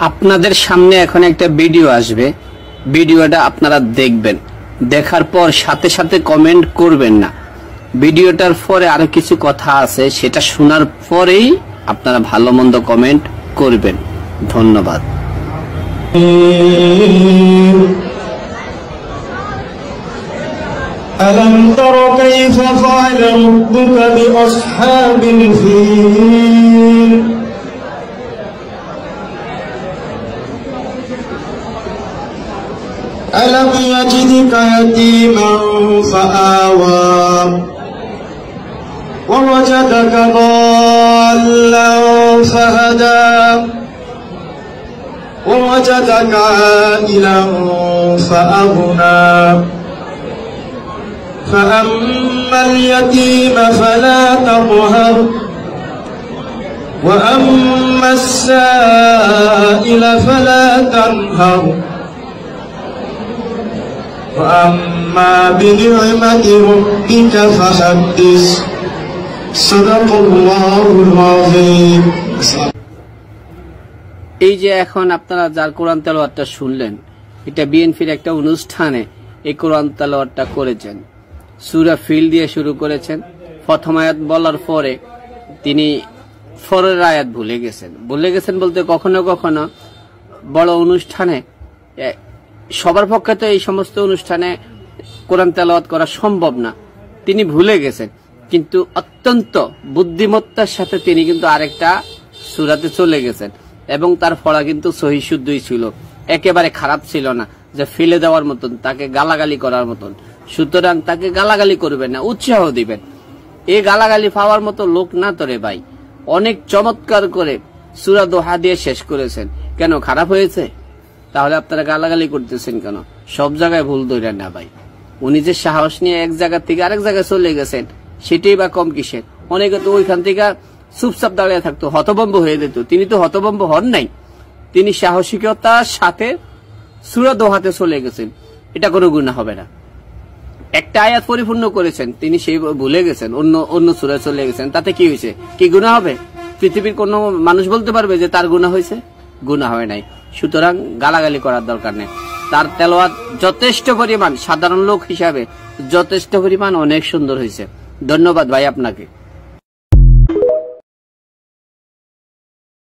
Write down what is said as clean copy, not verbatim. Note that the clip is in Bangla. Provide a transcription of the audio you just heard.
আপনাদের সামনে এখন একটা ভিডিও আসবে, ভিডিওটা আপনারা দেখবেন, দেখার পর সাথে সাথে কমেন্ট করবেন না। ভিডিওটার পরে আরো কিছু কথা আছে, সেটা শোনার পরেই আপনারা ভালো মন্দ কমেন্ট করবেন। ধন্যবাদ। ألم تر كيف فعل ربك بأصحاب الفيل ألم يجدك يتيما فآوى ووجدك ضالا فهدى ووجدك عائلا فأغنى فأما اليتيم فلا تقهر وأما السائل فلا تنهر وأما بنعمة ربك فحدث صدق الله العظيم। এই যে এখন আপনারা যার কোরআন তেলাওয়াতটা শুনলেন, এটা বিএনপির একটা অনুষ্ঠানে এই কোরআন তেলাওয়াতটা করেছেন। সূরা ফিল দিয়ে শুরু করেছেন। প্রথম আয়াত বলার পরে তিনি পরের আয়াত ভুলে গেছেন বলতে কখনো কখনো বড় অনুষ্ঠানে, সবার পক্ষে তো এই সমস্ত অনুষ্ঠানে কোরআন তেলাওয়াত করা সম্ভব না, তিনি ভুলে গেছেন। কিন্তু অত্যন্ত বুদ্ধিমত্তার সাথে তিনি কিন্তু আরেকটা সূরাতে চলে গেছেন এবং তার পড়া কিন্তু সহিহ শুদ্ধই ছিল, একেবারে খারাপ ছিল না যে ফেলে দেওয়ার মতন, তাকে গালাগালি করার মতন। সুতরাং তাকে গালাগালি করবেন না, উৎসাহ দিবেন। এই গালাগালি পাওয়ার মতো লোক না তোরে ভাই। অনেক চমৎকার করে সূরা দোহা দিয়ে শেষ করেছেন, কেন খারাপ হয়েছে? তাহলে আপনারা গালাগালি করতেছেন কেন? সব জায়গায় ভুল ধরেন না ভাই। উনি যে সাহস নিয়ে এক জায়গা থেকে আরেক জায়গায় চলে গেছেন, সেটাই বা কম কিসের? অনেকে তো ওইখান থেকে চুপচাপ দাঁড়িয়ে থাকতো, হতভম্ব হয়ে যেত। তিনি তো হতভম্ব হন নাই, তিনি সাহসিকতার সাথে সূরা দোহাতে চলে গেছেন। এটা কোনো গুনাহ হবে না। একটা আয়াত পরিপূর্ণ করেছেন, তিনি সেই ভুলে গেছেন, অন্য সূরায় চলে গেছেন, তাতে কি হয়েছে? কি গুনাহ হবে? পৃথিবীর কোন মানুষ বলতে পারবে যে তার গুনাহ হয়েছে? গুনাহ হয় নাই। সুতরাং গালাগালি করার দরকার নেই। তার তেলাওয়াত যথেষ্ট পরিমাণ, সাধারণ লোক হিসাবে যথেষ্ট পরিমাণ অনেক সুন্দর হয়েছে। ধন্যবাদ ভাই আপনাকে।